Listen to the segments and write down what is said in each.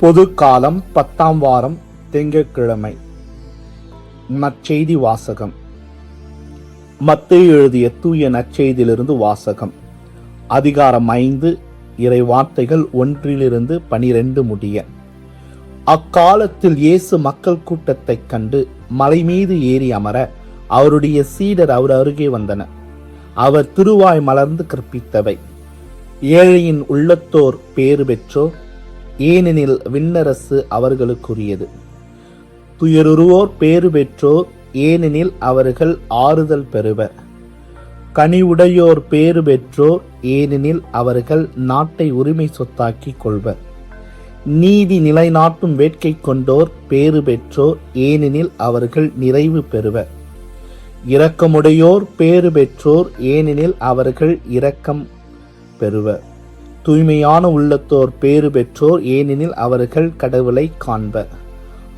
பொது காலம் 10ஆம் வாரம் திங்கட்கிழமை. நற்செய்தி வாசகம். மத்தேயு எழுதிய தூய நற்செய்தியிலிருந்து வாசகம். அதிகாரம் 5, இறை வார்த்தைகள் 1-12 முடிய. அக்காலத்தில் இயேசு மக்கள் கூட்டத்தைக் கண்டு மலை மீது ஏறி அமர அவருடைய சீடர் அவர் அருகே வந்தனர். அவர் திருவாய் மலர்ந்து கற்பித்தவை: ஏழையின் உள்ளத்தோர் பேறு பெற்றோர், ஏனெனில் விண்ணரசு அவர்களுக்குரியது. துயருருவோர் பேறு பெற்றோர், ஏனெனில் அவர்கள் ஆறுதல் பெறுவர். கனிவுடையோர் பேறு பெற்றோர், ஏனெனில் அவர்கள் நாட்டை உரிமை சொத்தாக்கிக் கொள்வர். நீதி நிலைநாட்டும் வேட்கை கொண்டோர் பேறு பெற்றோர், ஏனெனில் அவர்கள் நிறைவு பெறுவர். இரக்கமுடையோர் பேறு பெற்றோர், ஏனெனில் அவர்கள் இரக்கம் பெறுவர். தூய்மையான உள்ளத்தோர் பேறு பெற்றோர், ஏனெனில் அவர்கள் கடவுளை காண்பர்.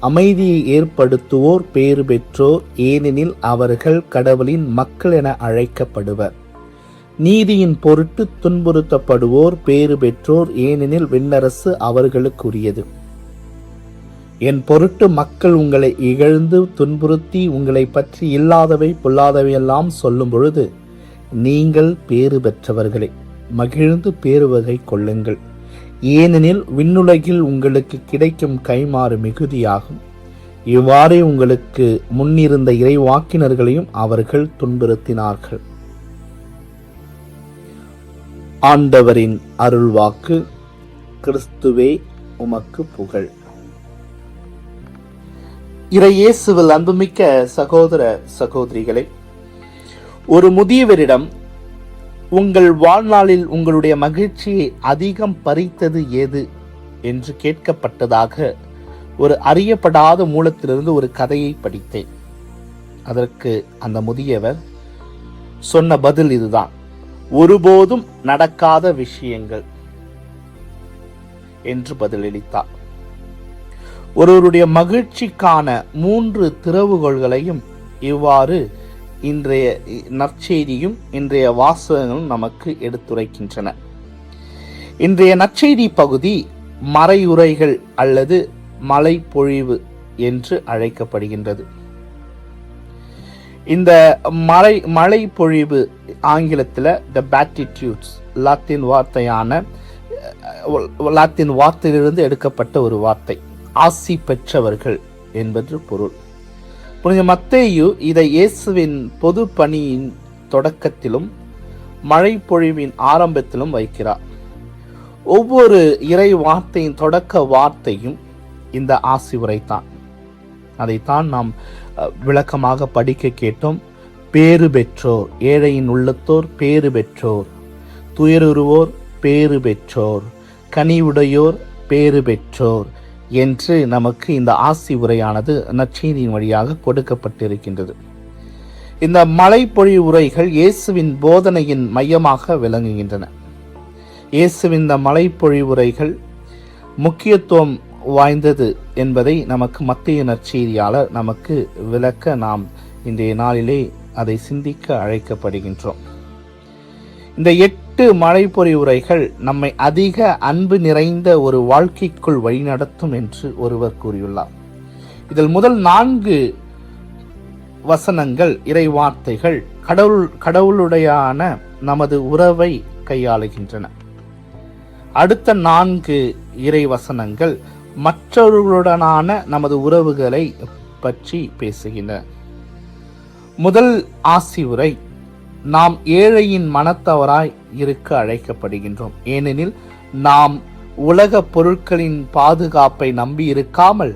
அமைதியை ஏற்படுத்துவோர் பேறு பெற்றோர், ஏனெனில் அவர்கள் கடவுளின் மக்கள் என அழைக்கப்படுவர். நீதியின் பொருட்டு துன்புறுத்தப்படுவோர் பேறு பெற்றோர், ஏனெனில் விண்ணரசு அவர்களுக்குரியது. என் பொருட்டு மக்கள் உங்களை இகழ்ந்து துன்புறுத்தி உங்களை பற்றி இல்லாதவை பொல்லாதவையெல்லாம் சொல்லும் பொழுது நீங்கள் பேறு பெற்றவர்களே, மகிழ்ந்து பேறுவகை கொள்ளுங்கள். ஏனெனில் விண்ணுலகில் உங்களுக்கு கிடைக்கும் கைமாறு மிகுதியாகும். இவ்வாறே உங்களுக்கு முன்னிருந்த இறைவாக்கினர்களையும் அவர்கள் துன்புறுத்தினார்கள். ஆண்டவரின் அருள்வாக்கு. கிறிஸ்துவே உமக்கு புகழ். இறையேசுவில் அன்புமிக்க சகோதர சகோதரிகளே, ஒரு முதியவரிடம் உங்கள் வாழ்நாளில் உங்களுடைய மகிழ்ச்சியை அதிகம் பறித்தது ஏது என்று கேட்கப்பட்டதாக ஒரு அறியப்படாத மூலத்திலிருந்து ஒரு கதையை படித்தேன். அதற்கு அந்த முதியவர் சொன்ன பதில் இதுதான்: ஒருபோதும் நடக்காத விஷயங்கள் என்று பதிலளித்தார். ஒருவருடைய மகிழ்ச்சிக்கான 3 திறவுகோள்களையும் இவ்வாறு இன்றைய நற்செய்தியும் இன்றைய வாசகங்களும் நமக்கு எடுத்துரைக்கின்றன. இன்றைய நற்செய்தி பகுதி மறையுரைகள் அல்லது மலைப்பொழிவு என்று அழைக்கப்படுகின்றது. இந்த மலைப்பொழிவு ஆங்கிலத்தில் த பேட்டிடியூட்ஸ், லாத்தின் வார்த்தையிலிருந்து எடுக்கப்பட்ட ஒரு வார்த்தை. ஆசி பெற்றவர்கள் என்பது பொருள். புனித மத்தேயு இதை இயேசுவின் பொது பணியின் தொடக்கத்திலும் மழைப்பொழிவின் ஆரம்பத்திலும் வைக்கிறார். ஒவ்வொரு இறை வார்த்தையின் தொடக்க வார்த்தையும் இந்த ஆசி உரைத்தான். அதைத்தான் நாம் விளக்கமாக படிக்க கேட்டோம். பேறு பெற்றோர், ஏழையின் உள்ளத்தோர் பேறு பெற்றோர், துயருருவோர் பேறு பெற்றோர், கனிவுடையோர் பேறு பெற்றோர் என்று நமக்கு இந்த ஆசி உரையானது நற்செய்தியின் வழியாக கொடுக்கப்பட்டிருக்கின்றது. இந்த மலைப்பொழிவு உரைகள் இயேசுவின் போதனையின் மையமாக விளங்குகின்றன. இயேசுவின் இந்த மலைப்பொழிவு உரைகள் முக்கியத்துவம் வாய்ந்தது என்பதை நமக்கு மத்தேயு நற்செய்தியாளர் நமக்கு விளக்க நாம் இன்றைய நாளிலே அதை சிந்திக்க அழைக்கப்படுகின்றோம். இந்த 8 மலைப்பொழிவு உரைகள் நம்மை அதிக அன்பு நிறைந்த ஒரு வாழ்க்கைக்குள் வழிநடத்தும் என்று ஒருவர் கூறியுள்ளார். இதில் முதல் 4 வசனங்கள், இறை வார்த்தைகள் கடவுளுடையான நமது உறவை கையாளுகின்றன. அடுத்த 4 இறை வசனங்கள் மற்றவர்களுடனான நமது உறவுகளை பற்றி பேசுகின்றன. முதல் ஆசி உரை: நாம் ஏழையின் மனத்தவராய் இருக்க அழைக்கப்படுகின்றோம். ஏனெனில் நாம் உலக பொருட்களின் பாதுகாப்பை நம்பி இருக்காமல்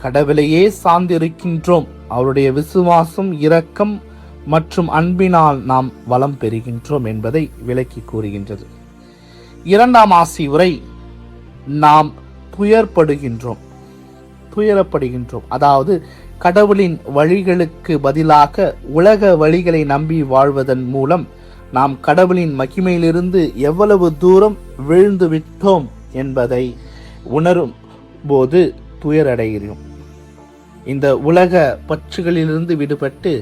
கடவுளையே சார்ந்திருக்கின்றோம். அவருடைய விசுவாசம், இரக்கம் மற்றும் அன்பினால் நாம் வளம் பெறுகின்றோம் என்பதை விளக்கி கூறுகின்றது. 2ஆம் ஆசி உரை: நாம் துயரப்படுகின்றோம். அதாவது கடவுளின் வழிகளுக்கு பதிலாக உலக வழிகளை நம்பி வாழ்வதன் மூலம் நாம் கடவுளின் மகிமையிலிருந்து எவ்வளவு தூரம் விழுந்து விட்டோம் என்பதை உணரும் போது துயரடைகிறோம். இந்த உலக பற்றுகளிலிருந்து விடுபட்டு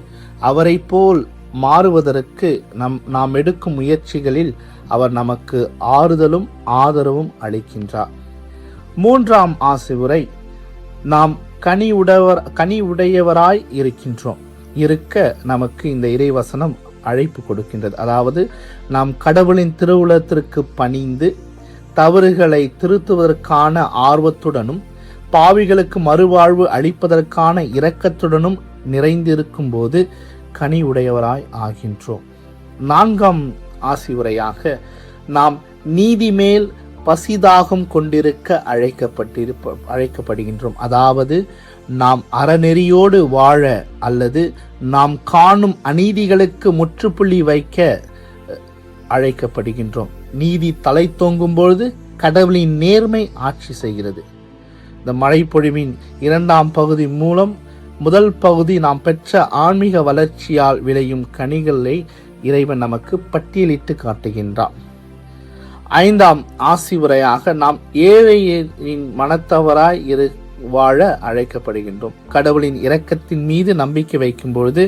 அவரை போல் மாறுவதற்கு நாம் எடுக்கும் முயற்சிகளில் அவர் நமக்கு ஆறுதலும் ஆதரவும் அளிக்கின்றார். மூன்றாம் ஆசிவுரை, நாம் கனி உடையவராய் இருக்க நமக்கு இந்த இறைவசனம் அழைப்பு கொடுக்கின்றது. அதாவது நாம் கடவுளின் திருவுளத்திற்கு பணிந்து தவறுகளை திருத்துவதற்கான ஆர்வத்துடனும் பாவிகளுக்கு மறுவாழ்வு அளிப்பதற்கான இரக்கத்துடனும் நிறைந்திருக்கும் போது கனி உடையவராய் ஆகின்றோம். நான்காம் ஆசிவுரையாக, நாம் நீதி மேல் பசிதாகம் கொண்டிருக்க அழைக்கப்படுகின்றோம். அதாவது நாம் அறநெறியோடு வாழ அல்லது நாம் காணும் அநீதிகளுக்கு முற்றுப்புள்ளி வைக்க அழைக்கப்படுகின்றோம். நீதி தலை தோங்கும் பொழுது கடவுளின் நேர்மை ஆட்சி செய்கிறது. இந்த மழைப்பொழிவின் இரண்டாம் பகுதி மூலம் முதல் பகுதி நாம் பெற்ற ஆன்மீக வளர்ச்சியால் விளையும் கனிகளை இறைவன் நமக்கு பட்டியலிட்டு காட்டுகின்றார். ஐந்தாம் ஆசிவுரையாக, நாம் ஏழையின் மனத்தவராய் வாழ அழைக்கப்படுகின்றோம். கடவுளின் இரக்கத்தின் மீது நம்பிக்கை வைக்கும் பொழுது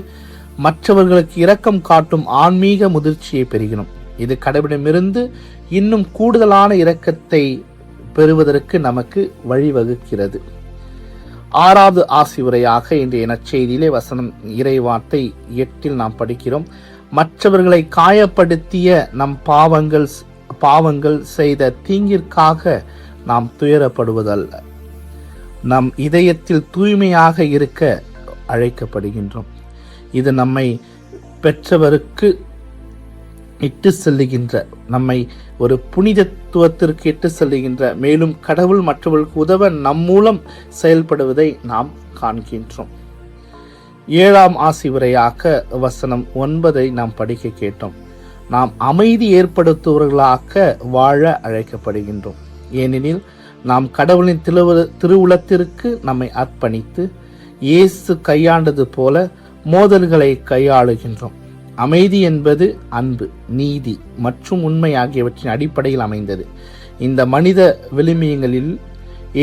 மற்றவர்களுக்கு இரக்கம் காட்டும் ஆன்மீக முதிர்ச்சியை பெறுகிறோம். இது கடவுளிடமிருந்து இன்னும் கூடுதலான இரக்கத்தை பெறுவதற்கு நமக்கு வழிவகுக்கிறது. ஆறாவது ஆசிவுரையாக இன்றைய நற்செய்தியிலே வசனம் இறைவார்த்தை 8 நாம் படிக்கிறோம். மற்றவர்களை காயப்படுத்திய நம் பாவங்கள் செய்த தீங்கிற்காக நாம் துயரப்படுவதல்ல, நம் இதயத்தில் தூய்மையாக இருக்க அழைக்கப்படுகின்றோம். இது நம்மை பெற்றவருக்கு இட்டு செல்லுகின்ற, நம்மை ஒரு புனிதத்துவத்திற்கு இட்டு செல்லுகின்ற, மேலும் கடவுள் மற்றவர்களுக்கு உதவ நம் மூலம் செயல்படுவதை நாம் காண்கின்றோம். ஏழாம் ஆசிவுரையாக வசனம் 9 நாம் படிக்க கேட்டோம். நாம் அமைதி ஏற்படுத்துவர்களாக வாழ அழைக்கப்படுகின்றோம். ஏனெனில் நாம் கடவுளின் திருவுளத்திற்கு நம்மை அர்ப்பணித்து இயேசு கையாண்டது போல மோதல்களை கையாளுகின்றோம். அமைதி என்பது அன்பு, நீதி மற்றும் உண்மை ஆகியவற்றின் அடிப்படையில் அமைந்தது. இந்த மனித விழுமியங்களில்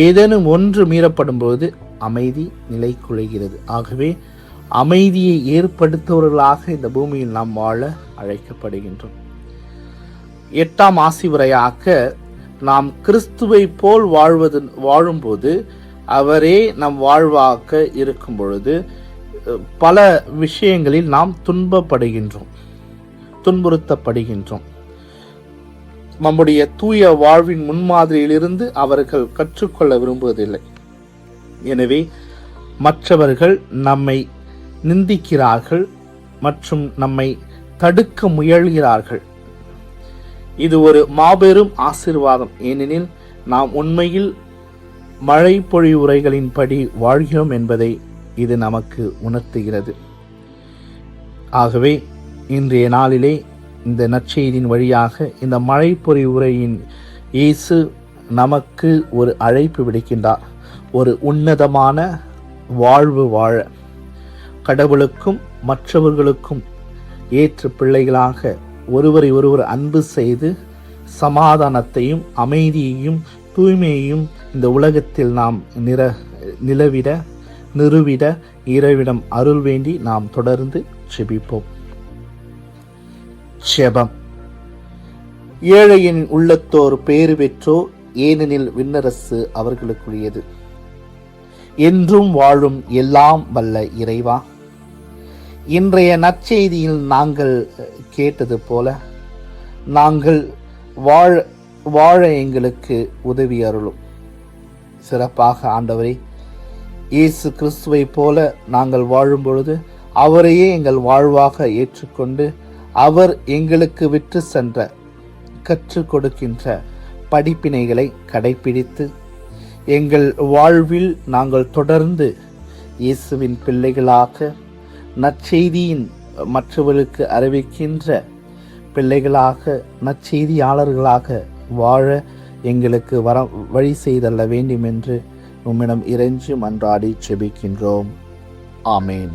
ஏதேனும் ஒன்று மீறப்படும் போது அமைதி நிலை குலைகிறது. ஆகவே அமைதியை ஏற்படுத்துவர்களாக இந்த பூமியில் நாம் வாழ அழைக்கப்படுகின்றோம். எட்டாம் ஆசிவுரையாக, நாம் கிறிஸ்துவை போல் வாழும்போது அவரே நம் வாழ்வாக இருக்கும் பொழுது பல விஷயங்களில் நாம் துன்புறுத்தப்படுகின்றோம். நம்முடைய தூய வாழ்வின் முன்மாதிரியிலிருந்து அவர்கள் கற்றுக்கொள்ள விரும்புவதில்லை. எனவே மற்றவர்கள் நம்மை நிந்திக்கிறார்கள் மற்றும் நம்மை தடுக்க முயல்கிறார்கள். இது ஒரு மாபெரும் ஆசீர்வாதம். ஏனெனில் நாம் உண்மையில் மழை பொழிவுரைகளின்படி வாழ்கிறோம் என்பதை இது நமக்கு உணர்த்துகிறது. ஆகவே இன்றைய நாளிலே இந்த நற்செய்தியின் வழியாக இந்த மழை பொழிவுரையின் இயேசு நமக்கு ஒரு அழைப்பு விடுக்கின்றார். ஒரு உன்னதமான வாழ்வு வாழ, கடவுளுக்கும் மற்றவர்களுக்கும் ஏற்ற பிள்ளைகளாக ஒருவரை ஒருவர் அன்பு செய்து சமாதானத்தையும் அமைதியையும் தூய்மையையும் இந்த உலகத்தில் நாம் நிறுவிட இறைவிடம் அருள் வேண்டி நாம் தொடர்ந்து செபிப்போம். செபம். ஏழையின் உள்ளத்தோர் பேறு பெற்றோர், ஏனெனில் விண்ணரசு அவர்களுக்குரியது. என்றும் வாழும் எல்லாம் வல்ல இறைவா, இன்றைய நற்செய்தியில் நாங்கள் கேட்டது போல நாங்கள் வாழ எங்களுக்கு உதவி அருளும். சிறப்பாக ஆண்டவரே, இயேசு கிறிஸ்துவை போல நாங்கள் வாழும் பொழுது அவரையே எங்கள் வாழ்வாக ஏற்றுக்கொண்டு அவர் எங்களுக்கு விற்று சென்ற கற்றுக் கொடுக்கின்ற படிப்பினைகளை கடைபிடித்து எங்கள் வாழ்வில் நாங்கள் தொடர்ந்து இயேசுவின் பிள்ளைகளாக நற்செய்தியின் மற்றவர்களுக்கு அறிவிக்கின்ற பிள்ளைகளாக நற்செய்தியாளர்களாக வாழ எங்களுக்கு வழி செய்தல்ல வேண்டும் என்று உம்மிடம் இறைஞ்சி மன்றாடி செபிக்கின்றோம். ஆமேன்.